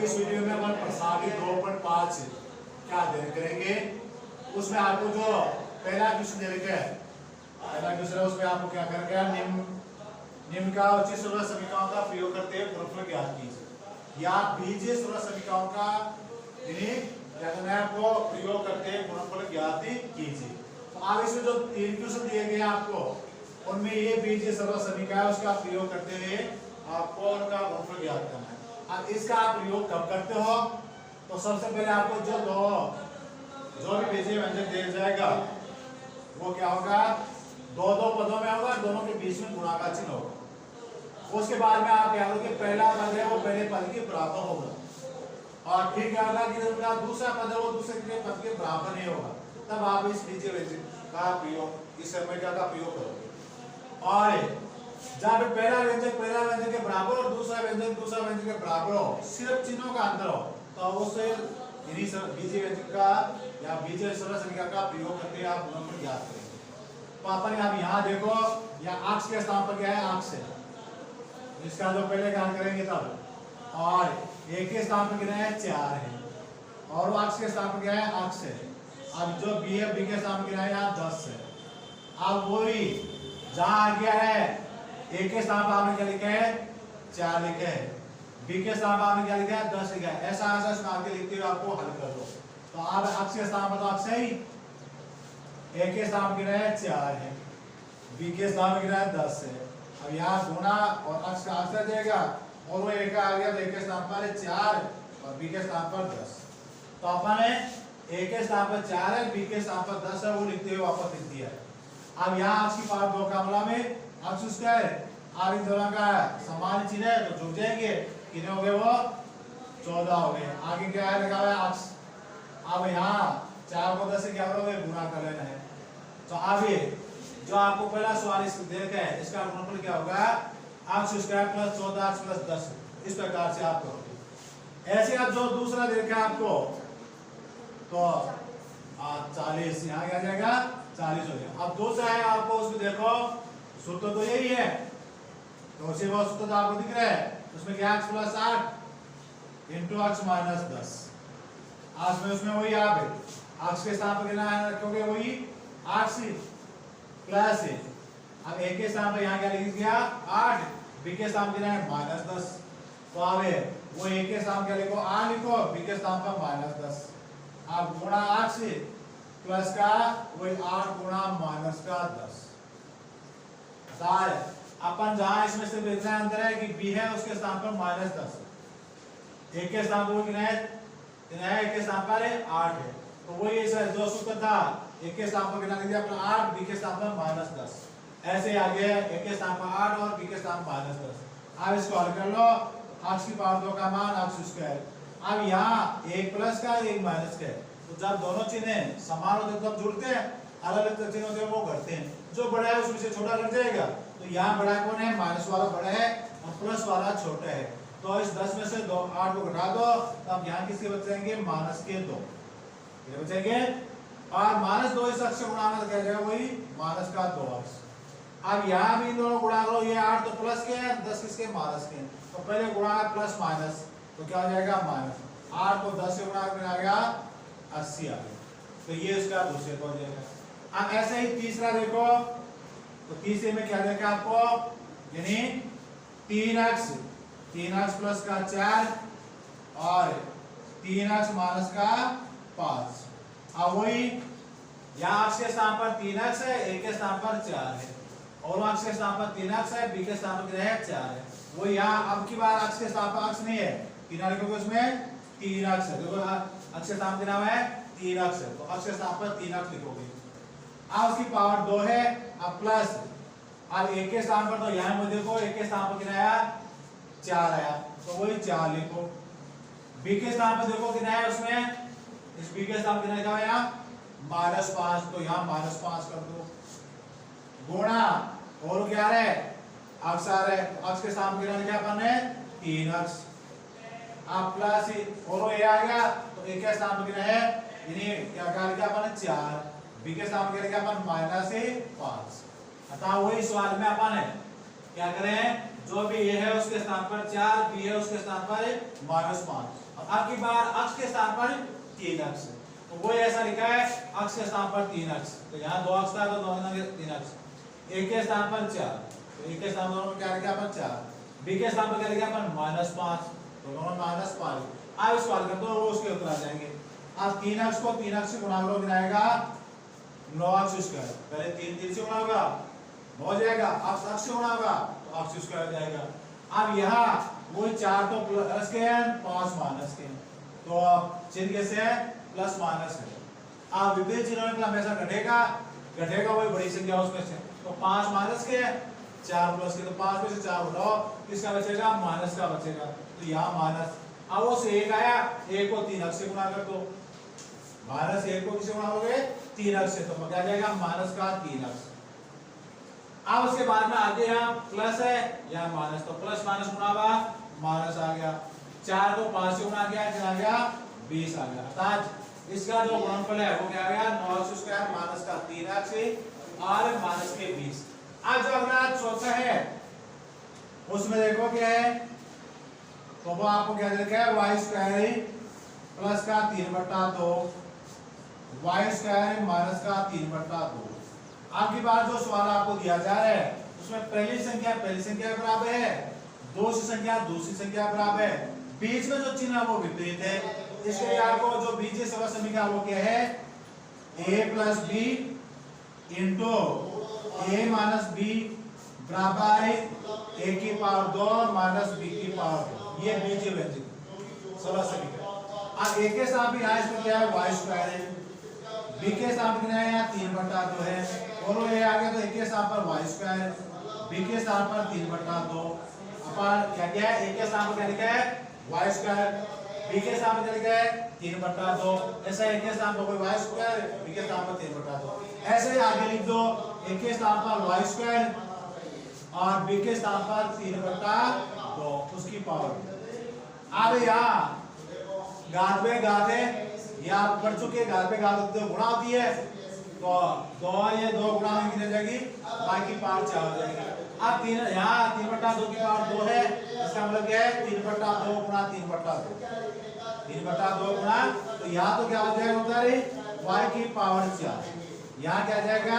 की इस वीडियो में अपन प्रश्नावली 2.5 क्या अध्ययन करेंगे। उसमें आपको जो पहला क्वेश्चन दे रखा है, पहला क्वेश्चन है उसमें आपको क्या करना है, निम्न का उचित सरल समीकरणों का प्रयोग करते हुए गुणनफल ज्ञात कीजिए। या बीजीय सरल समीकरणों का क्या करना है आपको, प्रयोग करते हुए गुणनफल ज्ञात कीजिए। तो आप इसमें जो 3 क्वेश्चन दिए गए आपको, उनमें ये बीजीय सरल समीकरण है उसका प्रयोग करते हुए आपको उनका गुणनफल ज्ञात करना है। अब इसका आप प्रयोग कब करते हो, तो सबसे पहले आपको जो भी बीजीय व्यंजक दिया जाएगा वो क्या होगा, दो पदों में होगा, दोनों के बीच में गुणा का चिन्ह होगा। उसके बाद में आप क्या करोगे, पहला पद है वो पहले पद के बराबर होगा और ठीक है कि दूसरा पद है वो दूसरे पद के बराबर नहीं होगा। तब आप इस बीजीय व्यंजक का प्रयोग, इस समीकरण का प्रयोग करोगे। और जहाँ पे पहला व्यंजक के बराबर और दूसरा व्यंजक के बराबर हो, सिर्फ चिन्हों का अंतर हो, तो उससे बीजीय व्यंजक का या बीजीय सरल समीकरण का प्रयोग करके आप गुणनफल ज्ञात करेंगे। तो अपन आप यहाँ देखो, यहाँ अक्ष के स्थान पर क्या है, अक्ष है, इसका जो पहले ज्ञान करेंगे तब। और एक के स्थान पर कितना है, 4 है, और अक्ष के स्थान पर क्या है, अक्ष है। अब जो बी है, बी के स्थान पर कितना है, यहाँ 10 है। अब वही जहाँ आ गया है, एक के स्थान पर आपने क्या लिखा है, 4 लिखा है, बी के स्थान पर आपने क्या लिखा है, 10 लिखा है। ऐसा सुना के लिखते हुए आपको हल कर दो। तो आप अक्ष के स्थान पर तो अक्ष ही, एक के स्थान पर कितना है, 4 है, बी के स्थान पर कितना है, 10 है। अब यहाँ गुना और अक्ष का अक्ष आ जाएगा, और वो एक आ गया तो एक के स्थान पर 4 और बी के स्थान पर 10। तो अपन एक के स्थान पर 4 है, बी के स्थान पर 10 है, वो लिखते हुए वापस लिख दिया है। अब यहाँ अक्ष की पावर 2 का मामला में अक्ष उसका है, अब इन दोनों का समान चिन्ह है तो जुड़ जाएंगे, कितने हो गए वो 14 हो गए। आगे क्या है, लगा हुआ है अक्ष। अब यहाँ 4 को 10 से क्या करोगे, गुणा कर लेना है। तो अब ये जो आपको पहला सवाल इस दे रखा है, इसका गुणनफल क्या होगा, अक्ष स्क्वायर प्लस 14 अक्ष प्लस 10, इस प्रकार से आप करोगे। ऐसे अब जो दूसरा दे रखा है आपको, तो 40 यहाँ क्या जाएगा, 40 हो गया। अब दूसरा है आपको, उसमें देखो सूत्र तो यही है, तो उसे वो सूत्र तो आपको दिख रहा है, उसमें क्या x plus 8 into x minus 10। आज में उसमें वही आप x के स्थान पर कितना रखोगे, वही 8 से प्लस है। अब एक के स्थान पर यहाँ क्या लिख दिया 8, बी के स्थान पर कितना है माइनस 10। तो अब वो एक के स्थान क्या लिखो, 8 लिखो, बी के स्थान पर माइनस 10। अब गुणा 8 से प्लस का वही 8 गुणा माइनस का 10। अपन जहां इसमें से देखना अंतर है कि b है उसके स्थान पर माइनस 10, एक के स्थान पर कितना है, एक के स्थान पर 8 है। तो वही जो सूत्र था, एक के स्थान पर कितना लिख दिया अपना 8, बी के स्थान पर माइनस 10। ऐसे आगे एक के स्थान पर 8 और बी के स्थान पर माइनस 10। अब इसको हल कर लो, x की पावर 2 का मान x स्क्वायर। अब यहाँ एक प्लस का एक माइनस का है, तो जब दोनों चिन्ह समान होते तब जुड़ते हैं, अलग अलग चिन्ह होते हैं वो घटते हैं। जो बड़ा है उसमें से छोटा घट जाएगा, तो यहाँ बड़ा कौन है, माइनस वाला बड़ा है और प्लस वाला छोटा है। तो इस 10 में से 8 को घटा दो, तब यहाँ किसके बच जाएंगे, माइनस के 2 बचेंगे। और माइनस 2 इस अक्ष से गुणा क्या जाएगा, वही माइनस का 2 अक्ष। अब यहाँ भी दोनों गुणा करो, ये 8 तो प्लस के हैं, 10 किसके माइनस के हैं। तो पहले गुणा प्लस माइनस, तो क्या हो जाएगा माइनस 8 को 10 से गुणा आ गया 80 आ गया। तो ये इसका दूसरे को हो जाएगा। अब ऐसे ही तीसरा देखो, तो तीसरे में क्या देखा आपको, यानी 3x प्लस का 4 और 3x माइनस का 5। अब वही यहाँ अक्ष के स्थान पर 3x है, एक के स्थान पर 4 है, और अक्ष के स्थान पर 3x है, बी के स्थान पर कितना है 4 है। वो यहाँ अब की बार अक्ष के स्थान पर अक्ष नहीं है, किनारे लिखोगे उसमें 3x है। देखो अक्ष के स्थान पर कितना है 3x है, तो अक्ष के स्थान पर 3x लिखोगे। अब उसकी पावर 2 है, अब प्लस, अब एक के स्थान पर तो यहाँ में देखो एक के स्थान पर कितना आया 4 आया, तो वही 4 लिखो। बी के स्थान पर देखो कितना है, उसमें इस बी के स्थान पर कितना लिखा है यहाँ -5, तो यहाँ -5 कर दो। गुणा और क्या है अक्ष आ रहा है, अक्ष के स्थान पर कितना लिखा अपन ने 3x। अब प्लस और ये आ गया, तो एक के स्थान पर कितना है, यानी क्या लिखा अपन 4, बी के स्थान पर क्या लिखा अपन -5। अतः वही सवाल में अपन है क्या करें, जो भी ए है उसके स्थान पर 4, बी है उसके स्थान पर -5। अब की बार अक्ष के स्थान पर 3 अक्ष, तो वो ऐसा लिखा है अक्ष के स्थान पर 3 अक्ष, तो यहाँ 2 अक्ष था तो दोनों के 3 अक्ष। ए के स्थान पर 4, तो ए के स्थान पर क्या लिखा अपन 4, बी के स्थान पर क्या लिखा अपन -5, तो दोनों -5। अब इस सवाल कर दो वो उसके उत्तर आ जाएंगे। अब 3 अक्ष को 3 अक्ष से गुणा करो, गिनाएगा 9 अक्ष स्क्वायर, पहले 3 से गुणा होगा 9 हो जाएगा, अब अक्ष से गुणा होगा तो अक्ष स्क्वायर हो जाएगा। अब यहाँ वो 4 तो प्लस के हैं, 5 माइनस के हैं, तो चिन्ह कैसे है, प्लस माइनस है। अब विपरीत चिन्हों में हमेशा घटेगा वही बड़ी संख्या उसमें से, तो 5 माइनस के हैं, 4 प्लस के, तो 5 में से 4 उठाओ, किसका बचेगा, माइनस का बचेगा, तो यहाँ माइनस। अब वो से 1 आया, 1 को 3 अक्ष से गुणा कर दो, -1 को किससे गुणाओगे, 3 अक्ष से, तो क्या जाएगा माइनस का 3 अक्ष। अब उसके बाद में आगे यहाँ प्लस है या माइनस, तो प्लस माइनस गुणा हुआ माइनस आ गया, 4 को 5 से गुणा किया, कितना आ गया 20 आ गया। अर्थात इसका जो गुणनफल है वो क्या आ गया, 9 स्क्वायर माइनस का 3 अक्ष और माइनस के 20। अब जो अगला चौथा है उसमें देखो क्या है, तो वो आपको क्या दे रखा है, वाई स्क्वायर प्लस का 3/2 वाई स्क्वायर माइनस का 3/2। आपकी बात जो सवाल आपको दिया जा रहा है उसमें पहली संख्या के बराबर है, दूसरी संख्या दूसरी संख्या के बराबर है, बीच में जो चिन्ह है वो विपरीत है। इसके लिए आपको जो बीजीय सरल समीकरण वो क्या है, a plus b into a minus b बराबर है a की पावर 2 माइनस b की पावर 2, ये बीजीय व्यंजक सरल समीकरण। अब a के साथ भी यहाँ इसमें क्या है, y स्क्वायर है, b के साथ भी यहाँ 3/2 है, और ये आ गया तो a के साथ पर y स्क्वायर, b के साथ पर 3/2, अपन क्या क्या है, a के साथ पर क्या लिखा है y स्क्वायर, b के साथ पर क्या लिखा है 3/2, ऐसा a के साथ पर कोई y स्क्वायर, b के साथ पर 3/2, ऐसे ही आगे लिख दो a के साथ पर y स्क्वायर और b के साथ पर 3/2 उसकी पावर। अब यहाँ घात पे घात है, ये आप पढ़ चुके, घात पे घात होती है गुणा होती है, तो 2 ये 2 गुणा में कितनी हो जाएगी, y की पावर 4 हो जाएगी। अब 3 यहाँ 3/2 की पावर 2 है, इसका मतलब क्या है 3/2 गुणा 3/2 गुणा, तो यहाँ तो क्या हो जाएगा उधर y की पावर 4, यहाँ क्या जाएगा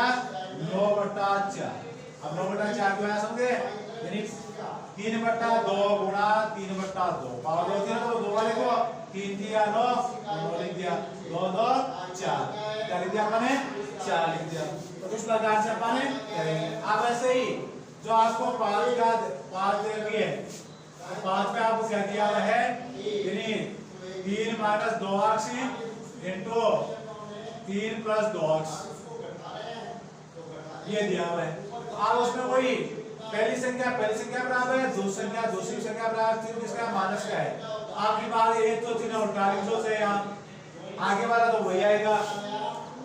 9/4। अब 9/4 क्यों आया समझे, यानी 3/2 गुणा 3/2, पावर 2 थी ना तो 2 वाले को 3 दिया 9 लिख दिया, 2 2 4, क्या लिख दिया आपने 4 लिख दिया। तो इस प्रकार से अपन करेंगे। अब ऐसे ही जो आपको 5 दे दिए, तो 5 पे आपको क्या दिया हुआ है, यानी 3 माइनस 2 अक्ष इंटू 3 प्लस 2 अक्ष, ये दिया हुआ है। तो आप उसमें वही पहली संख्या बराबर है, दूसरी संख्या बराबर, चिन्ह किसका माइनस का है, तो आपकी बात एक तो चिन्ह उल्टा लिख दो से, यहाँ आगे वाला तो वही आएगा।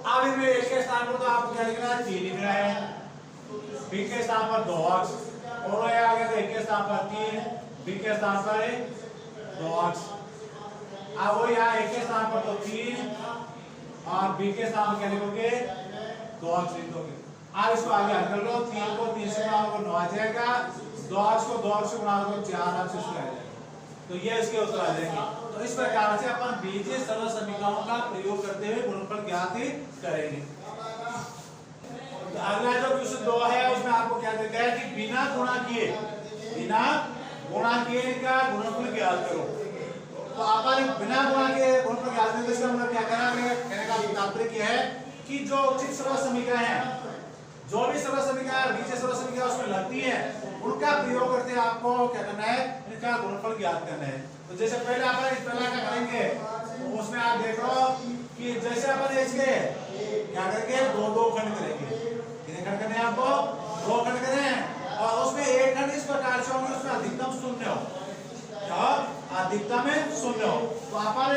अब इनमें एक के स्थान पर तो आपको क्या लिखना है 3 लिखना है, बी के स्थान पर 2 अक्ष, और ये आ गया तो एक के स्थान पर 3, बी के स्थान पर 2 अक्ष। अब वो यहाँ एक के स्थान पर तो 3 और बी के स्थान पर क्या लिखोगे 2 अक्ष लिख दोगे। अब इसको आगे हल कर लो, 3 को 3 से गुणा करो 9 आ जाएगा, 2 अक्ष को 2 अक्ष से गुणा करो 4 अक्ष इसको आ जाएगा, तो ये इसके उत्तर आ जाएंगे। तो इस प्रकार से अपन बीजीय सरल समीकरणों का प्रयोग करते हुए गुणनफल ज्ञात करेंगे। तो अगला जो क्वेश्चन 2 है उसमें आपको क्या दिया है कि बिना गुणा किए इनका गुणनफल ज्ञात करो। तो अपन बिना गुणा के गुणनफल ज्ञात करने इसका मतलब क्या कहने का तात्पर्य क्या है कि जो उचित सरल समीकरण है, जो भी सरल समीकरण बीजीय सरल समीकरण उसमें लगती है, उनका प्रयोग करते हैं आपको क्या करना है, इनका गुणनफल ज्ञात करना है। तो जैसे पहले अपन इस पहला क्या करेंगे, तो उसमें आप देखो कि जैसे अपन इसके क्या करेंगे 2 खंड करेंगे, कितने खंड करने हैं आपको 2 खंड करें, और उसमें एक खंड इस प्रकार से होंगे उसमें अधिकतम शून्य हो, क्या अधिकतम में शून्य हो, तो अपन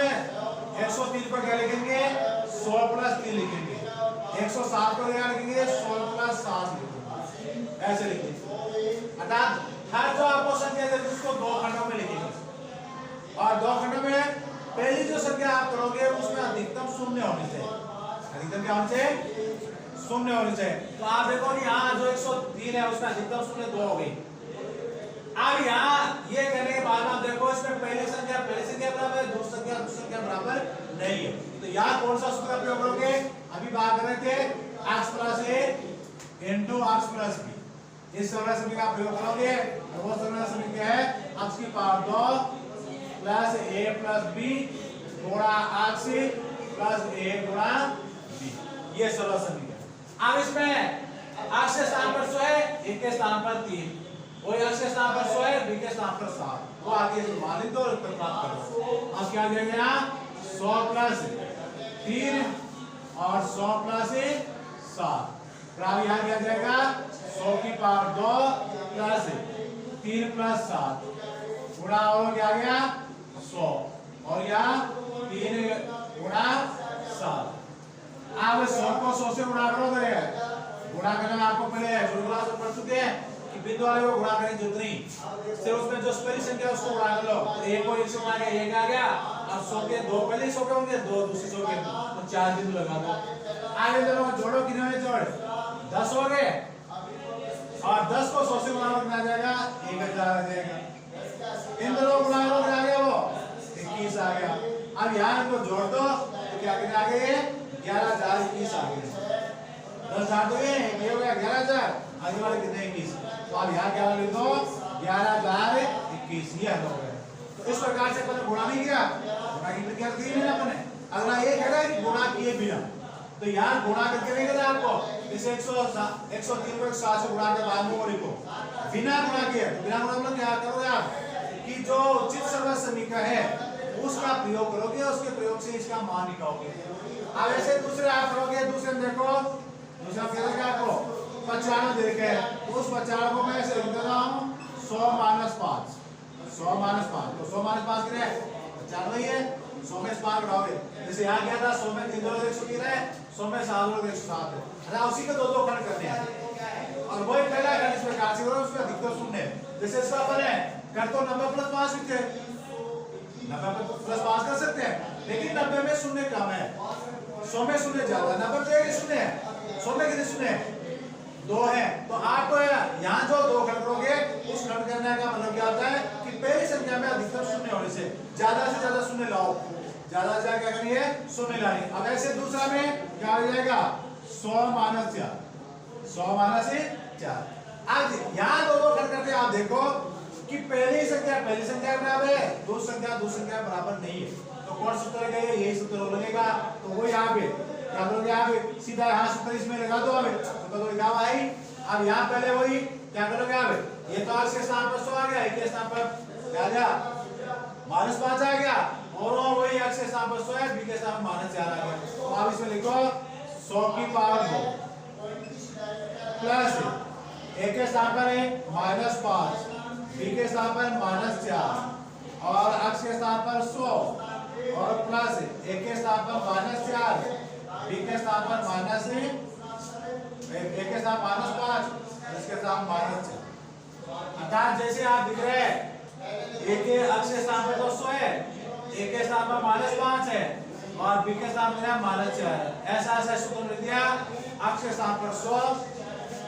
103 पर क्या लिखेंगे 16 प्लस 3 लिखेंगे, 107 को क्या लिखेंगे 16 प्लस 7 लिखेंगे, ऐसे लिखेंगे। अर्थात हर जो आपको संख्या दे उसको 2 खंडों में लिखेंगे, और 2 खंडों में पहली जो संख्या आप करोगे उसमें अधिकतम शून्य होनी चाहिए, अधिकतम क्या होनी चाहिए शून्य होनी चाहिए। तो आप देखो यहाँ जो 103 है उसमें अधिकतम शून्य 2 हो गई, संख्या बराबर नहीं है। तो यहाँ कौन सा सूत्र का प्रयोग करोगे? अभी बात कर रहे थे x प्लस ए इंटू x प्लस बी, इस सरल समीकरण का प्रयोग करोगे तो वो सरल समीकरण है x की power 2 plus a plus b गुणा x प्लस a गुणा b, ये सरल समीकरण। अब इसमें x के स्थान पर 100 है, a के स्थान पर 3, वही x के स्थान पर 100 है, b के स्थान पर 7, वो आगे मान लो और उत्तर प्राप्त करो। अब क्या दिया गया? 100 प्लस 3 और 100 प्लस 7, अब यहाँ क्या जाएगा? 100 की पावर 2 प्लस 3 प्लस 7 गुणा और क्या गया? 100 और यहाँ 3 गुणा 7। अब 100 को 100 से गुणा करोगे, गुणा करने में आपको पहले फॉर्मूला से पढ़ चुके हैं कि बिंदु वाले को गुणा करने की जरूरत नहीं, सिर्फ उसमें जो पहली संख्या है उसको गुणा कर लो। तो 1 को 1 से गुणा किया, 1 आ गया। अब 100 के 2 पहले 100 के होंगे, 2 दूसरे 100 के, तो 4 बिंदु लगा दो। आगे दोनों जोड़ो, कितने जोड़ 10 हो गए और 10 को 100 से गुणा करना आ जाएगा 1000 आ जाएगा। इन दोनों को गुणा करो, क्या आ गया? वो 21 आ गया। अब यहाँ इनको जोड़ दो तो क्या कितने आ गए? 11021 आ गए। 10,000 तो ये हो गया 11,000, आगे वाले कितने 21, तो अब यहाँ क्या लिख दो 11,021, ये हल हो गया। तो इस प्रकार से अपन गुणा नहीं किया, गुणा की प्रक्रिया की नहीं अपने। अगला ये कह रहा है कि गुणा किए बिना, तो यहाँ गुणा करके नहीं करना आपको, इस 103 को 107 से गुणा के बाद में वो लिखो बिना गुणा किए। तो बिना गुणा मतलब क्या करोगे आप कि जो उचित सरल समीकरण है उसका प्रयोग करोगे, उसके प्रयोग से इसका मान निकालोगे। अब ऐसे दूसरे आप करोगे, दूसरे में देखो, दूसरा क्या आपको 95 दे के, उस 95 को मैं ऐसे लिख देता हूँ 100 माइनस 5, 100 माइनस 5, तो 100 माइनस 5 कितने है? 95 है। 100 में 5 बढ़ाओगे, जैसे यहाँ क्या था 100 में 3 जोड़ 103 है, 100 में 7 जोड़ 107 है। अरे उसी के दो खंड करने हैं और वही पहला खंड इसमें काट करो, उसमें अधिकतर शून्य, जैसे इसका अपन है कर तो 90 प्लस 5 लिखते हैं, 90 प्लस 5 कर सकते हैं, लेकिन 90 में शून्य कम है, 100 में शून्य ज्यादा, 90 में शून्य है, 100 में कितने शून्य है? 2 है। तो आप यहाँ जो 2 खंड करोगे उस खंड करने का मतलब क्या होता है कि पहली संख्या में अधिकतम शून्य होने से ज्यादा शून्य लाओ, ज्यादा से ज्यादा क्या करनी है? शून्य लानी। अब ऐसे दूसरा में क्या हो जाएगा? 100 माइनस 4, 100 माइनस 4। अब यहाँ दो खंड करके आप देखो कि पहली संख्या बराबर है, दूसरी संख्या बराबर नहीं है, तो कौन सूत्र लगेगा? यही सूत्र लगेगा। तो वो यहाँ पे क्या करोगे? आप सीधा यहाँ सूत्र इसमें लगा दो, सूत्र तो लिखा हुआ है। अब यहाँ पहले वही क्या करोगे आप? ये तो x के स्थान पर 100 आ गया, एक के स्थान पर क्या आ गया? माइनस 5 आ गया, और वही x के स्थान पर 100 है, b के स्थान पर माइनस 4 आ गया। तो आप इसमें लिखो 100 की पावर 2 प्लस एक के स्थान पर है माइनस 5, b के स्थान पर माइनस 4 और x के स्थान पर 100 और प्लस एक के स्थान पर माइनस 4, b के स्थान पर माइनस एक के साथ माइनस 5, इसके साथ माइनस 4। अर्थात जैसे आप दिख रहे हैं एक के x के स्थान पर तो 100 है, एक के स्थान पर माइनस 5 है और b के स्थान पर माइनस 4 है। ऐसा सूत्र लिख दिया, x के स्थान पर 100,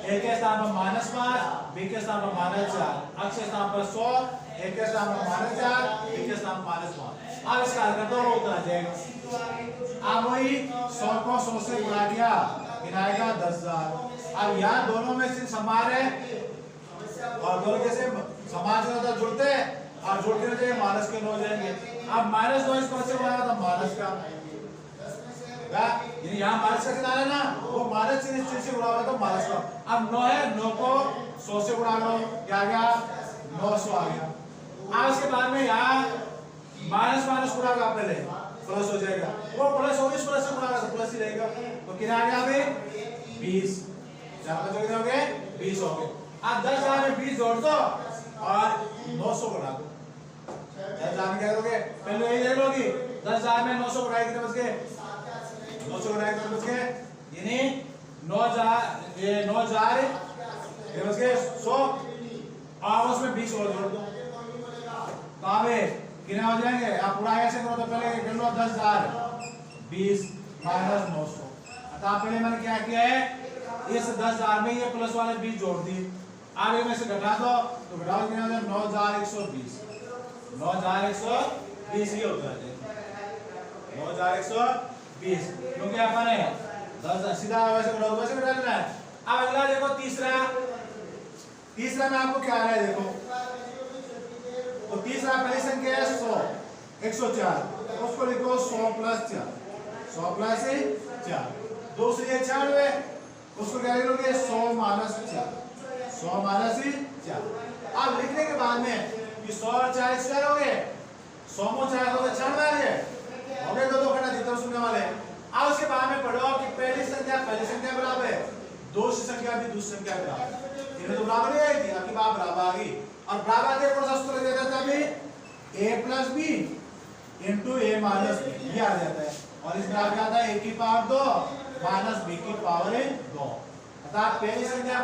एक के स्थान पर माइनस 5, b के स्थान पर माइनस 4, x के स्थान पर 100, एक के स्थान पर माइनस 4, b के स्थान पर माइनस 5। अब इसका हल कर दो, उतना आ जाएगा। अब वही 100 को 100 से गुणा किया, आएगा 10,000। अब यहाँ दोनों में से समान है और दोनों कैसे समान से जुड़ते हैं और जुड़ते हो जाएंगे माइनस के 9 हो जाएंगे। अब माइनस 9 इस पर से बना था माइनस का, यहाँ माइनस का चिन्ह ना, वो माइनस चिन्ह से गुणा हुआ तो माइनस का। अब 9 है, 9 को 100 से गुणा करो, क्या आ गया? 900 आ गया। अब इसके बाद में यहाँ माइनस माइनस गुणा का पहले प्लस हो जाएगा, वो प्लस हो इस प्लस से गुणा तो प्लस ही रहेगा। तो कितना आ गया अभी? 20, 4 बचे कितने हो गए? 20 हो गए। अब 10,000 में 20 जोड़ दो और 900 बढ़ा दो। 10,000 में क्या करोगे? पहले यही देख लोगी, 10,000 में 900 बढ़ाए कितने बच गए? 900 बढ़ाए कितने बच गए? यानी 9,000 ये बच गए 100 और उसमें 20 और जोड़ दो, तो अब कितने हो जाएंगे? आप पूरा ऐसे करो तो पहले कर लो 10,000 20 माइनस 900। अतः पहले मैंने क्या किया है, इस 10,000 में ये प्लस वाले 20 जोड़ दिए, आगे में से घटा दो तो घटाओ कितना हो जाए? 9,120, 9,120 ये होता है। 9120, क्योंकि अपन है 10 सीधा वैसे डालना है। अब अगला देखो तीसरा में आपको क्या आ रहा है देखो, तो तीसरा पहली संख्या है 100 104, उसको लिखो 100 प्लस 4, 100 प्लस 4। दूसरी है 96, उसको क्या लिखोगे 100 माइनस 4, 100 माइनस 4। अब लिखने के बाद में ये 100 और 40 क्या हो गए, 100 में 4 हो गए 96 आ गए, हो गए दो खड़ा देता हूं सुनने वाले। अब उसके बाद में पढ़ो कि पहली संख्या बराबर है, दूसरी संख्या भी दूसरी संख्या बराबर, इन्हें तो बराबर नहीं आई थी, आपकी बात बराबर आ गई। और बराबर आगे कौन सा सूत्र लग जाता है अभी, a plus b into a minus b, ये आ जाता है। और इसमें आ जाता है a की पावर 2 माइनस b की पावर 2, अर्थात पहली संख्या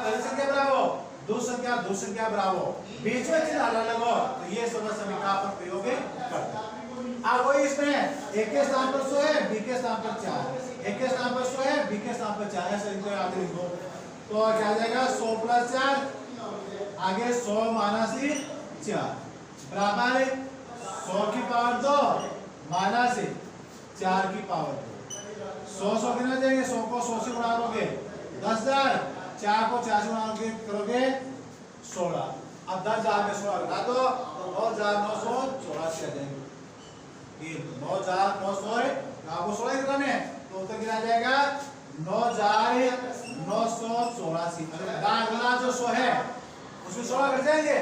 बराबर, दूसरी संख्या बराबर, बीच में चिन्ह अलग हो, तो ये सब समीकरण पर प्रयोग करते हैं। अब वही इसमें a के स्थान पर 100 है, b के स्थान पर 4 है, a के स्थान पर 100 है, b के स्थान पर 4 है, सही तो याद लिखो। तो क्या आ जाएगा 100 प्लस 4, आगे 100 माइनस 4 बराबर 100 की पावर 2 माइनस 4 की पावर 2। 100 कितना जाएंगे, 100 को 100 से गुणा करोगे 10,000, 4 को 4 से गुणा करोगे 16। अब 10,000 में 16 घटा दो तो 9,984 आ जाएंगे। 9,900 आपको 16 घटाने, तो उत्तर कितना जाएगा 9,984। अगला जो 100 है उसमें 16 घट जाएंगे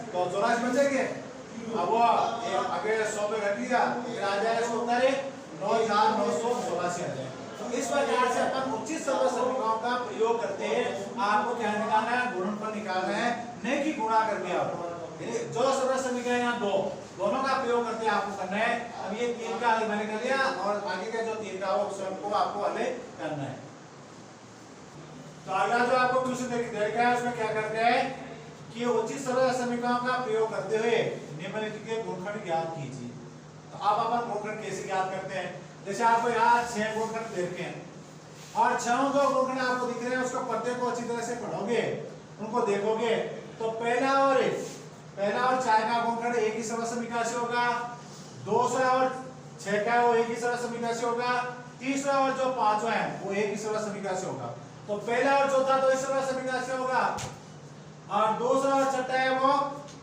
तो 84 बच जाएंगे। अब वो आगे 100 पे घट गया, फिर आ जाएगा इसको उत्तर 9,984 आ जाएगा। तो इस प्रकार से अपन उचित सर्व समीकरणों का प्रयोग करते हैं। आपको क्या निकालना है, गुणनफल निकालना है, नहीं कि गुणा करके आपको जो सर्व समीकरण यहाँ दोनों का प्रयोग करके आपको करना है। अब ये 3 का हल मैंने कर लिया और आगे का जो 3 का वो स्वयं को आपको हल करना है। तो अगला जो आपको क्वेश्चन देखा है उसमें क्या करते हैं कि उचित सरल समीकरणों का प्रयोग करते हुए निम्नलिखित के गुणनखंड ज्ञात कीजिए। तो अब अपन गुणनखंड कैसे ज्ञात करते हैं, जैसे आपको यहाँ 6 गुणनखंड देखे हैं और 6 जो गुणनखंड आपको दिख रहे हैं उसको प्रत्येक को अच्छी तरह से पढ़ोगे, उनको देखोगे तो पहला और 4 का गुणनखंड एक ही सरल समीकरण से होगा, दूसरा और 6 का वो एक ही सरल समीकरण से होगा, तीसरा और जो 5वां है वो एक ही सरल समीकरण से होगा। तो पहला और चौथा तो इस सरल समीकरण से होगा और दूसरा और छठा है वो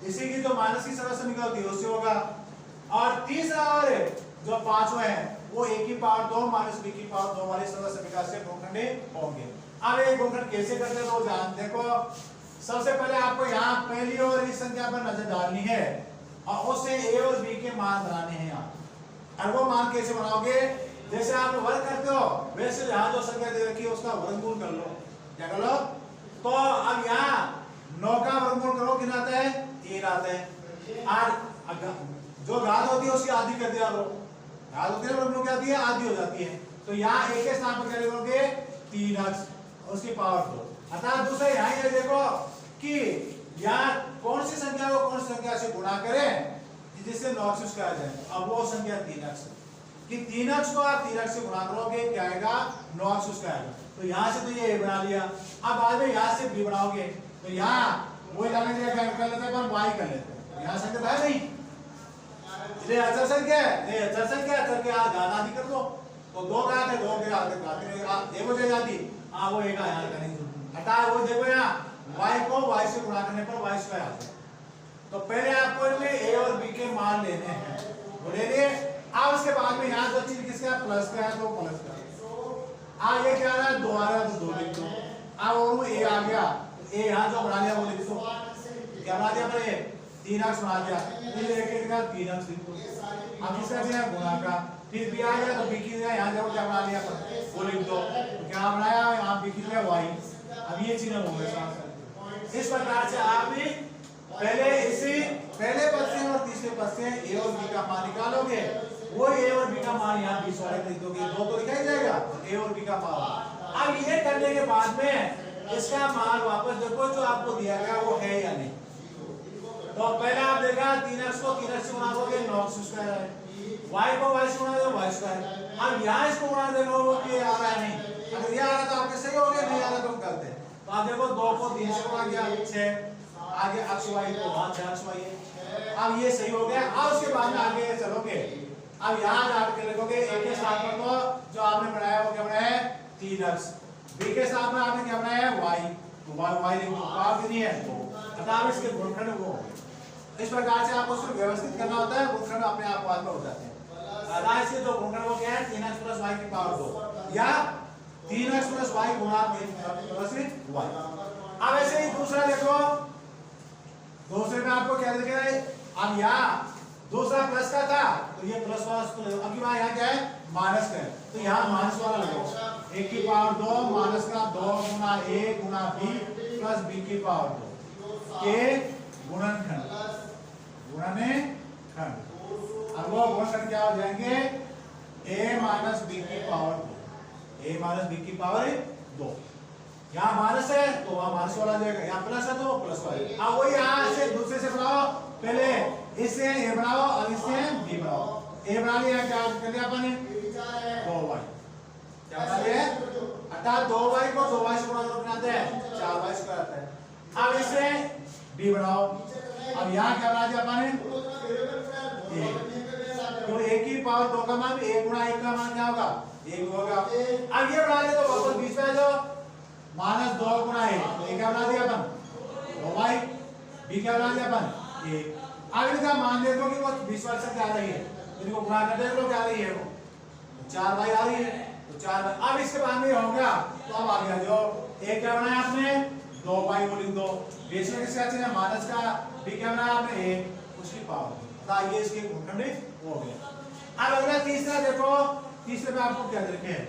इसी की जो माइनस की सरल समीकरण होती है उससे होगा, और तीसरा और जो 5वां है वो a की पावर 2 माइनस b की पावर 2 वाली सरल समीकरण से गुणनखंड होंगे। अब ये गुणनखंड कैसे करते हैं तो जान देखो। सबसे पहले आपको यहाँ पहली और इस संख्या पर नजर डालनी है और उससे a और b के मान बनाने हैं। यहाँ और वो मान कैसे बनाओगे, जैसे आप वर्ग करते हो वैसे यहाँ जो संख्या दे रखी है उसका वर्गमूल कर लो। क्या कर लो, तो अब यहाँ 9 का वर्गमूल करो कितना आता है 3 आता है, और जो घात होती है उसकी आधी कर दिया करो, घात होती है वर्गमूल क्या आती है आधी हो जाती है। तो यहाँ a के स्थान पर क्या लिखोगे 3x उसकी पावर 2। अर्थात दूसरा यहाँ ये देखो कि यहाँ कौन सी संख्या को कौन सी संख्या से गुणा करें जिससे 9 से उसका आ जाए। अब वो संख्या 3x कि 3x को आप 3x से गुणा करोगे क्या आएगा 9 से उसका आएगा। तो यहाँ से तो ये बना लिया, अब बाद में यहाँ से b बनाओगे तो यहाँ वही लाने के लिए कर लेते हैं पर y कर लेते हैं। यहाँ संख्या है नहीं, ये अचर संख्या है, ये अचर संख्या अचर के घात आदि कर दो तो 2 घात है 2 के घात देखो जो जाती वो एक यहाँ करेंगे। हटा वो देखो यहाँ y को y से गुणा करने पर y स्क्वायर आता है। तो पहले आपको इनमें a और b के मान लेने हैं, वो ले लिए। अब उसके बाद में यहाँ जो चीज किसका प्लस का है तो प्लस का, ये क्या आ रहा है 2 आ रहा है तो 2 लिख दो। अब वो a आ गया, a यहाँ जो बना लिया वो लिख दो, क्या बना दिया मैंने 3x बना दिया, फिर एक का 3x लिख दो। अब इसका भी है गुणा का, फिर b आ गया तो b की जगह यहाँ जो क्या बना लिया वो लिख दो, तो क्या बनाया यहाँ b की जगह y। अब ये चिन्ह हो गए। इस प्रकार से आप भी पहले पद से और तीसरे पद से a और b का मान निकालोगे, वो a और b का मान यहाँ 20 वाले लिख दोगे, 2 तो लिखा ही जाएगा a और b का मान। अब ये करने के बाद में इसका मान वापस देखो जो आपको दिया गया वो है या नहीं। तो पहले आप देखा 3x को 3x से गुणा करोगे 9x स्क्वायर है, y को y से गुणा करोगे y स्क्वायर। अब यहाँ इसको गुणा देखो वो ये आ रहा है नहीं, अगर ये आ रहा तो आपके सही हो गया, नहीं आ रहा तो हम करते हैं। तो आप देखो 2 को 3 से गुणा किया 6, आगे x y तो वहां 6x y है, अब ये सही हो गया। अब उसके बाद में आगे चलोगे, अब यहाँ जाकर लिखोगे ए के स्थान पर तो जो आपने बनाया वो क्या बनाया है 3x, बी के स्थान पर आपने क्या बनाया है y, तो y लिख दो, पावर कितनी है 2, अतः इसके गुणनखंड वो हो गए। इस प्रकार से आपको उसको व्यवस्थित करना होता है, गुणनखंड अपने आप बाद में हो जाते हैं। अतः इसके दो गुणनखंड वो क्या है 3x + y की पावर 2 या 3x + y गुणा y। अब ऐसे ही दूसरा देखो, दूसरे में आपको क्या दिख रहा है, अब यहाँ दूसरा प्लस का था तो ये प्लस वाला इसको ले, अब यहाँ क्या है माइनस का है तो यहाँ माइनस वाला लगाओ, a की पावर 2 माइनस का 2 गुना a Guna b plus b की पावर 2 के गुणनखंड, अब वो गुणनखंड क्या हो जाएंगे a माइनस b की पावर 2, a माइनस b की पावर 2, यहाँ माइनस है तो वहाँ माइनस वाला जाएगा, यहाँ प्लस है तो प्लस वाला। अब वो यहाँ से दूसरे से बनाओ, पहले इससे a बनाओ और इससे b बनाओ, a बना लिया, क्या कर लिया अपन 2y, क्या बना लिया अर्थात 2y को 2y से गुणा करके बनाते हैं 4y स्क्वायर आता है। अब इससे b बनाओ, अब यहाँ क्या बना दिया अपन तो a की पावर 2 का मान 1 गुणा 1 का मान क्या होगा 1 होगा। अब ये बना लिया तो वापस बीच में आ जाओ, माइनस 2 गुणा 1, तो ये क्या बना दिया अपन 2y, b क्या बना दिया अपन 1। अब इनका मान देखो कि वो 20 वाली संख्या आ रही है, इनको गुणा कर देख लो क्या आ रही है वो 4y आ रही है, तो 4y। अब इसके बाद में हो गया तो अब आ गया जो a क्या बनाया आपने 2y वो लिख दो, बीच में किसका चिन्ह माइनस का, b क्या बनाया आपने 1 उसकी पावर, तो ये इसके गुणनखंड हो गया। अब अगला तीसरा देखो, तीसरे में आपको क्या लिखे हैं,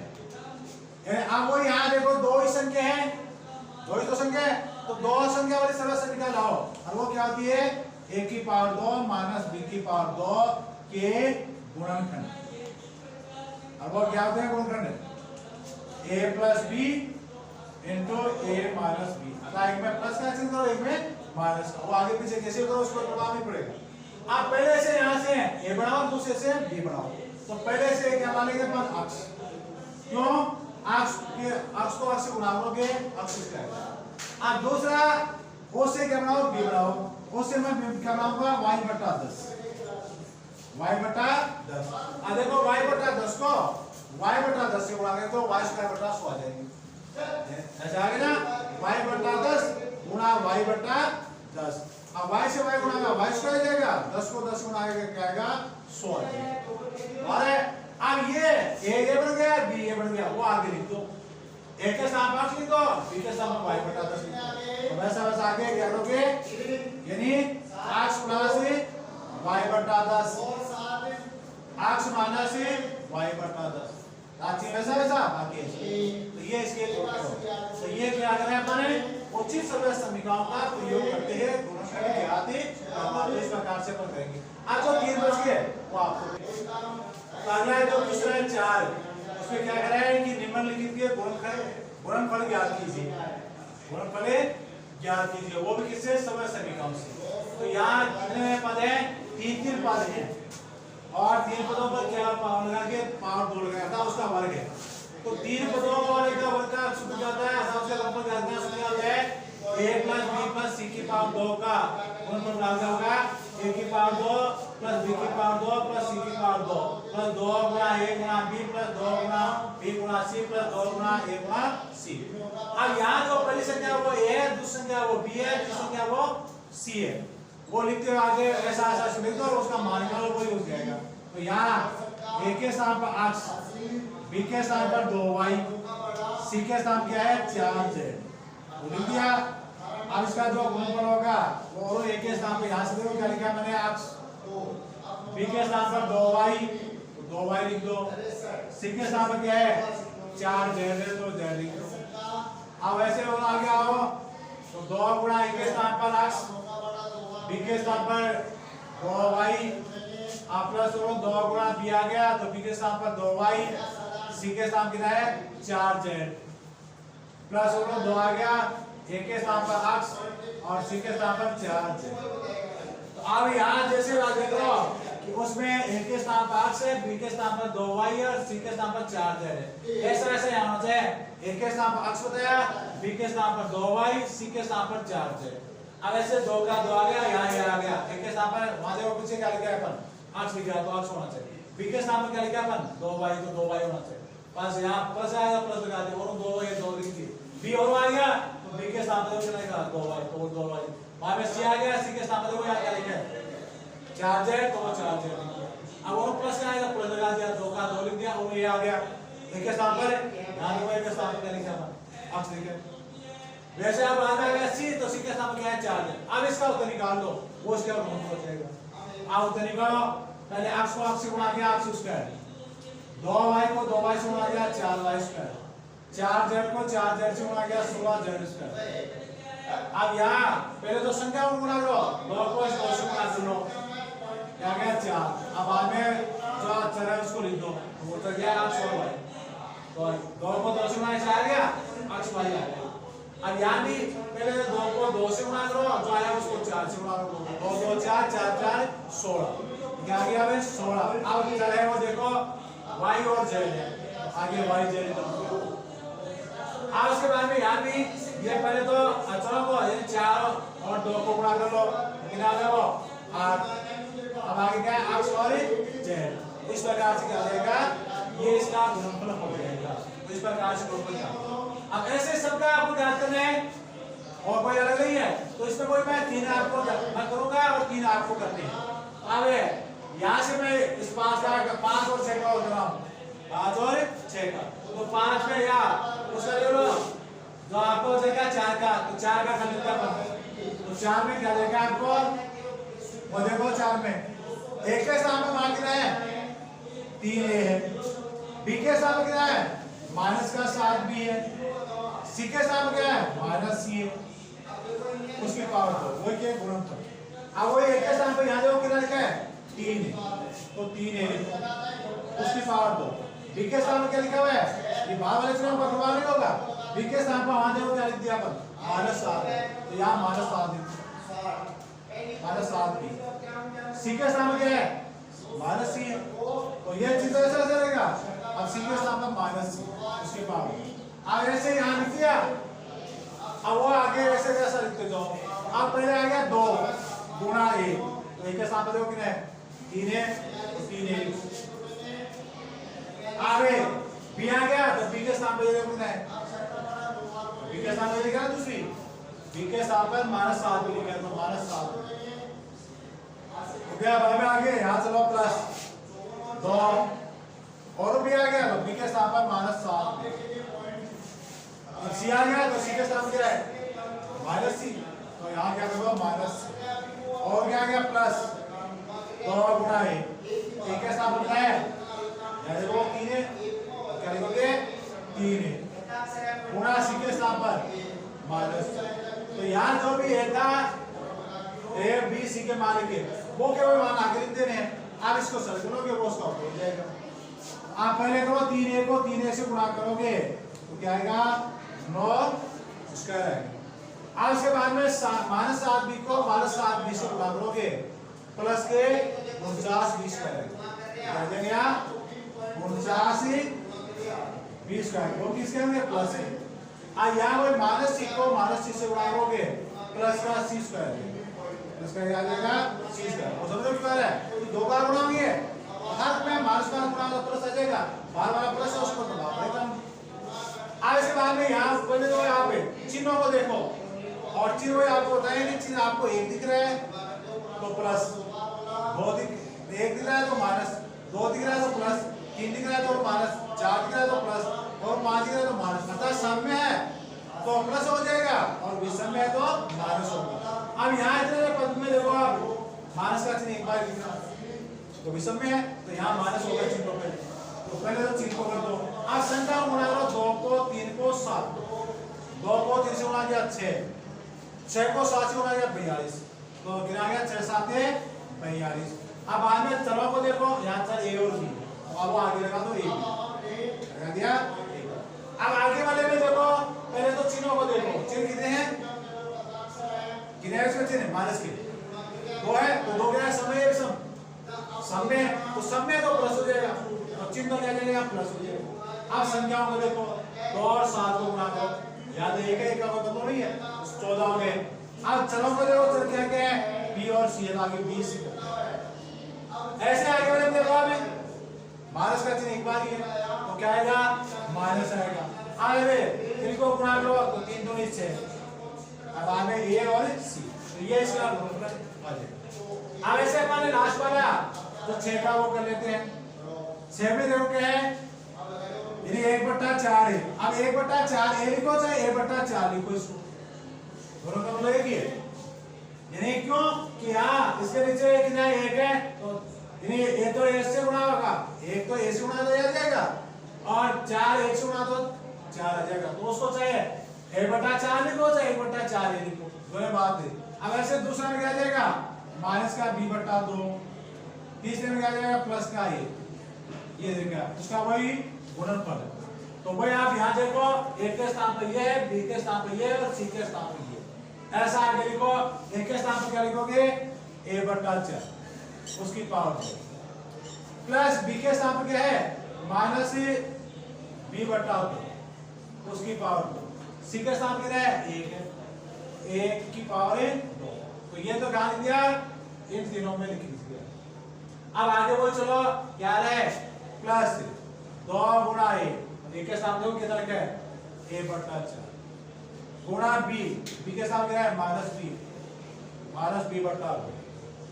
अब वो यहाँ देखो दो ही संख्या है, दो ही तो संख्या है, तो दो संख्या वाली सरल संख्या लाओ, और वो क्या होती है a की पावर 2 माइनस b की पावर 2 के गुणनखंड, अब वो क्या होते हैं गुणनखंड a plus b into a minus b, अतः एक में प्लस का चिन्ह करो एक में माइनस का, वो आगे पीछे कैसे करो उसको प्रभाव नहीं पड़ेगा। आप पहले से यहाँ से a बनाओ दूसरे से b बनाओ, तो पहले से क्या मानेंगे अपन अक्ष, क्यों अक्ष को अक्ष से गुणा करोगे अक्ष इसका है। अब दूसरा o से क्या बनाओ b बनाओ, o से मैं क्या बनाऊंगा y बटा 10, y बटा 10। अब देखो y बटा 10 को y बटा 10 से गुणा करें तो y स्क्वायर बटा 100 आ जाएगी, ऐसा आ गया ना y बटा 10 गुणा y बटा 10। अब y से y गुणा y स्क्वायर जाएगा, 10 को 10 गुणा क्या आएगा 100 आ जाएगा। और अब ये बन गया b ये बन गया, वो आगे लिख दो, a के स्थान पर लिख दो b के स्थान पर y बटा 10 लिख दो, तो वैसा वैसा आगे क्या करोगे यानी x प्लस y बटा 10 x माइनस y बटा 10, बाकी वैसा वैसा बाकी तो ये इसके तो ये क्या करें अपन उचित सरल समीकरणों का प्रयोग करते हैं गुणनखंड ज्ञाति इस प्रकार से अपन करेंगे। अब जो 3 बच गए वो आपको अगला है जो दूसरा है 4, उसमें क्या करें कि निम्नलिखित के गुणनफल ज्ञात कीजिए, गुणनफल ज्ञात कीजिए, वो भी किससे सरल समीकरण से। तो यहाँ कितने पद हैं 3 पद हैं और 3 पदों पर क्या पावर लगा के पावर 2 लगाया था उसका वर्ग है, तो 3 पदों और एक का वर्ग का सूत्र जाता है, सबसे गुणनफल ज्ञात करना सूत्र आता है a plus b plus c की पावर 2 का गुणनफल क्या होगा a की पावर 2 प्लस b की पावर 2 प्लस c की पावर 2 प्लस 2 गुणा a गुणा b प्लस 2 गुणा b गुणा c प्लस 2 गुणा a गुणा c। अब यहाँ जो पहली संख्या वो a है, दूसरी संख्या वो b है, तीसरी संख्या वो c है, वो लिखते हुए आगे ऐसा ऐसा लिख दो और उसका मान निकालो वही हो जाएगा। तो यहाँ a के स्थान पर x, b के स्थान पर 2y, c के स्थान क्या है 4z, वो लिख दिया। अब इसका जो गुणनफल होगा वो a के स्थान पर यहाँ से देखो क्या लिखा मैंने x, b के स्थान पर 2y तो 2y लिख दो, c के स्थान पर क्या है 4z है तो z लिख दो। अब ऐसे और आगे आओ तो 2 गुणा a के स्थान पर x, b के स्थान पर 2y, प्लस 2 गुणा b आ गया तो b के स्थान पर 2y, c के स्थान कितना है 4z, प्लस 2 आ गया a के स्थान पर x और c के स्थान पर 4z। तो अब यहाँ जैसे देख लो कि उसमें a के स्थान पर x है, b के स्थान पर 2y है और c के स्थान पर 4z है, ऐसा ऐसा यहाँ होना चाहिए, a के स्थान पर x बताया, b के स्थान पर 2y, c के स्थान पर 4z। अब ऐसे 2 का 2 आ गया, यहाँ ये आ गया, a के स्थान पर वहां देखो पीछे क्या लिखा है अपन x लिखा है तो x होना चाहिए। बी के स्थान पर क्या लिखा अपन 2y तो 2y होना चाहिए पास यहाँ प्लस आएगा प्लस लगा दे और 2y 2 लिख दिए बी और आ गया तो बी के स्थान पर क्या लिखा 2y तो 2y वहां में सी आ गया सी के स्थान पर देखो यहाँ क्या लिखा है 4z तो 4z अब और प्लस आएगा प्लस लगा दिया 2 का 2 लिख दिया और ये आ गया ए के स्थान पर यहाँ देखो ए के स्थान पर क्या लिखा अपन अक्स लिखे वैसे अब आ गया सी तो सी के स्थान पर क्या है 4z अब इसका उत्तर निकाल दो वो उसके ऊपर हो जाएगा अब उत्तर निकालो पहले अक्स को अक्स से गुणा किया अक्स स्क्वायर 2y को 2y से गुणा किया 4y स्क्वायर 4z को 4z से गुणा किया 16z स्क्वायर अब यहाँ पहले तो संख्या को गुणा करो 2 को 2 से गुणा कर लो क्या गया 4 अब बाद में जो अक्षर है उसको लिख दो वो तो क्या अक्स और y तो 2 को 2 से गुणा 4 गया अक्स y आ गया अब यहाँ भी पहले 2 को 2 से गुणा करो जो आया उसको 4 से गुणा करो 2 2 4 4 4 16 क्या गया भाई 16 अब चल है वो देखो y और z है आगे y z अब उसके बाद में यहाँ भी ये पहले तो अक्षरों को 4 और 2 को गुणा कर लो कितना आ गया वो 8 अब आगे क्या है अक्स और z इस प्रकार से क्या देगा ये इसका गुणनफल हो जाएगा तो इस प्रकार से गुणनफल अब ऐसे सबका आपको याद करना है और कोई अलग नहीं है तो इसमें कोई मैं 3 आपको मैं करूंगा और 3 आपको करने हैं अब यहाँ से मैं इस 5 का 5 और 6 का कर रहा हूँ 5 और 6 का तो 5 में या उसका ले लो जो आपको हो जाएगा 4 का तो 4 का कर लेते हैं तो 4 में क्या देगा आपको वो देखो 4 में एक के सामने मान कितना है 3a है b के सामने कितना है माइनस का 7b है c के सामने क्या है माइनस c है उसकी पावर तो वो क्या गुणनफल अब वो एक के सामने यहाँ देखो कितना लिखा है 3 तो 3a उसकी पावर तो b के सामने क्या लिखा हुआ है ये बाहर वाले चिन्ह का प्रभाव नहीं होगा b के सामने वहां देखो क्या लिख दिया अपन -7 तो यहाँ -7 -7b c के सामने क्या है -c है तो ये चिन्ह ऐसा रहेगा अब c के सामने -c उसके पावर अब ऐसे यहाँ लिख दिया अब वो आगे ऐसे कैसा लिखते जाओ अब पहले आ गया 2 गुणा 1 तो एक के सामने देखो कितना है 3 है तो 3a आगे b आ गया तो b के सामने देखो कितना है b के सामने लिखा दूसरी b के सामने -7 लिखा है तो -7 तो क्या बाद में आगे यहाँ चलो प्लस 2 और भी आ गया तो b के सामने -7 c आ गया तो c के सामने क्या है -c तो यहाँ क्या करो माइनस और क्या आ गया प्लस 2 गुणा 1 के सामने कितना है यहाँ देखो 3 है क्या लिखोगे 3 है गुणा c के स्थान पर माइनस तो यहाँ जो भी है था a b c के मान के वो क्या वो मान आगे लिख देने हैं आप इसको सरल करोगे वो उसका हो जाएगा आप पहले करो 3a को 3a से गुणा करोगे तो क्या आएगा 9 स्क्वायर आएगा अब इसके बाद में -7b को -7b से गुणा करोगे प्लस के 49b स्क्वायर क्या देंगे आप 49b स्क्वायर वो किसके होंगे प्लस है अब यहाँ कोई -c को -c से गुणा करोगे प्लस का c स्क्वायर इसका क्या आ जाएगा c स्क्वायर वो समझो क्या है तो 2 का गुणा होंगे हर में माइनस का गुणा तो प्लस आ जाएगा बाहर वाला प्लस है उसको तो बाहर आएगा अब इसके बाद में यहाँ पहले तो यहाँ पे चिन्हों को देखो और चिन्ह वही आपको बताया कि चिन्ह आपको 1 दिख रहा है तो प्लस 2 दिख 1 दिख रहा है तो माइनस 2 दिख रहा है तो प्लस 3 दिख रहा है तो माइनस 4 दिख रहा है तो प्लस और 5 दिख रहा है तो माइनस अर्थात सम में है तो प्लस हो जाएगा और विषम में है तो माइनस होगा अब यहाँ इतने पद में देखो आप माइनस का चिन्ह एक बार लिखना तो विषम में है तो यहाँ माइनस होगा चिन्ह पे तो पहले तो चिन्ह को कर दो अब संख्या को गुणा करो 2 को 3 को 7 2 को 3 से गुणा किया 6 को 7 से गुणा किया 42 तो गिना गया 6 7 42 अब बाद में चलो को देखो यहाँ चल a और b अब वो आगे लगा दो a लगा दिया अब आगे वाले में देखो पहले तो चिन्हों को देखो चिन्ह कितने हैं कितने हैं इसमें चिन्ह माइनस के 2 है तो 2 क्या है समय विषम समय तो समय तो प्लस हो जाएगा तो चिन्ह तो क्या जाएगा प्लस हो जाएगा अब संख्याओं को देखो 2 और 7 को गुणा करो याद है एक का मतलब नहीं है 14 हो गए अब चलो को देखो चल क्या क्या है b और c आगे b c ऐसे आगे वाले देखो अभी माइनस का चिन्ह एक बार ही है तो क्या आएगा माइनस आएगा। आगे इनको गुणा करो तो 3 दूनी 6। अब आगे ए और सी तो ये इसका गुणनफल आ जाएगा। अब ऐसे अपन लास्ट वाला तो 6 का वो कर लेते हैं। 6 में देखो क्या है यानी 1/4 है। अब 1/4 ए लिखो चाहे 1/4 लिखो इसको दोनों का मतलब एक ही है। यानी क्यों कि यहाँ इसके नीचे कितना 1 है तो यानी ये तो ए से गुणा होगा 1 तो ए से गुणा तो आ जाएगा और 4 1 से गुणा तो 4 आ जाएगा। तो उसको चाहे 1/4 लिखो चाहे 1/4 ए लिखो दोनों बात है। अब ऐसे दूसरा में क्या आ जाएगा माइनस का b/2। तीसरे में क्या आ जाएगा प्लस का ये देखा उसका वही गुणनफल। तो भाई आप यहाँ देखो एक के स्थान पर ये है बी के स्थान पर ये और सी के स्थान पर ये ऐसा आगे लिखो। एक के स्थान पर क्या लिखोगे a/4 उसकी पावर प्लस बी के स्थान पर क्या है माइनस b/2 उसकी पावर। सी के स्थान पर क्या है 1 है 1 की पावर 2। तो ये तो कहा दिया इन तीनों में लिख दिया। अब आगे वो चलो क्या है प्लस 2 गुणा a के सामने वो कितना लिखा है a/4 गुणा b के सामने क्या है माइनस b/2।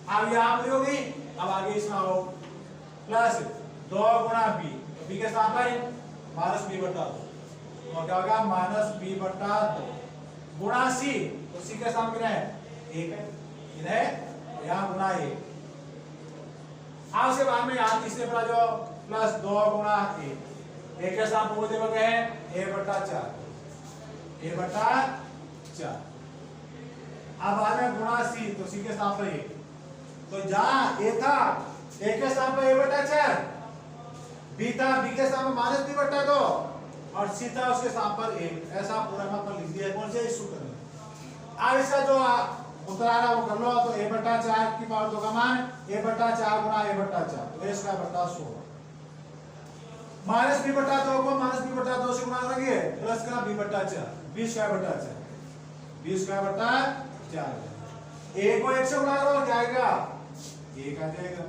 अब यहाँ पर होगी। अब आगे इसमें आओ प्लस 2 गुणा b के साथ है माइनस b/2 तो क्या होगा माइनस b/2 गुणा c तो c के साथ कितना है 1 है इन्हें यहाँ गुणा 1। अब उसके बाद में यहाँ तीसरे पर जो प्लस 2 गुणा a के साथ वो देखो क्या है a/4 अब बाद में गुणा c तो c के साथ पर 1 तो जहां a था a के स्थान पर a/4 b था b के स्थान पर माइनस b/2 और c था उसके स्थान पर 1 ऐसा पूरा मतलब लिख दिया कौन से इस सूत्र में। अब इसका जो उत्तर आ रहा वो कर लो तो a/4 की पावर 2 का मान a/4 गुणा a/4 तो a स्क्वायर बटा 16 माइनस b/2 को माइनस b/2 से गुणा करेंगे प्लस का b/4 b स्क्वायर बटा 4 a को 1 से गुणा करो क्या आएगा 1 आ जाएगा।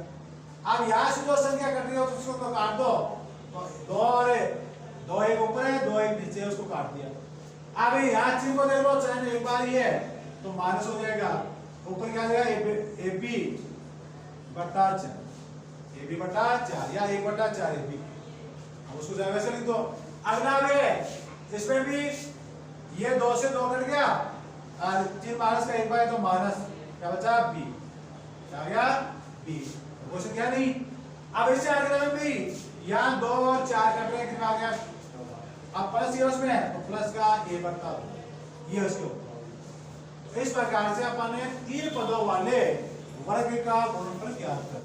अब यहाँ से जो संख्या कट रही हो तो उसको तो काट दो तो 2 और 2 एक ऊपर है 2 एक नीचे उसको काट दिया। अब यहाँ चिन्ह को देख लो चाहे एक बार ही है तो माइनस हो जाएगा ऊपर क्या आ जाएगा ab/4 या 1/4 ab अब उसको जाए वैसे लिख दो। अगला में इसमें भी ये 2 से 2 कट गया और 3 माइनस का 1 बाय तो माइनस क्या बचा b क्या गया b क्वेश्चन क्या नहीं। अब इससे आगे में भी यहाँ 2 और 4 कट रहे कितना आ गया अब प्लस ये उसमें है तो प्लस का a/2 ये उसके ऊपर। इस प्रकार से अपन ने 3 पदों वाले वर्ग का गुणनफल ज्ञात कर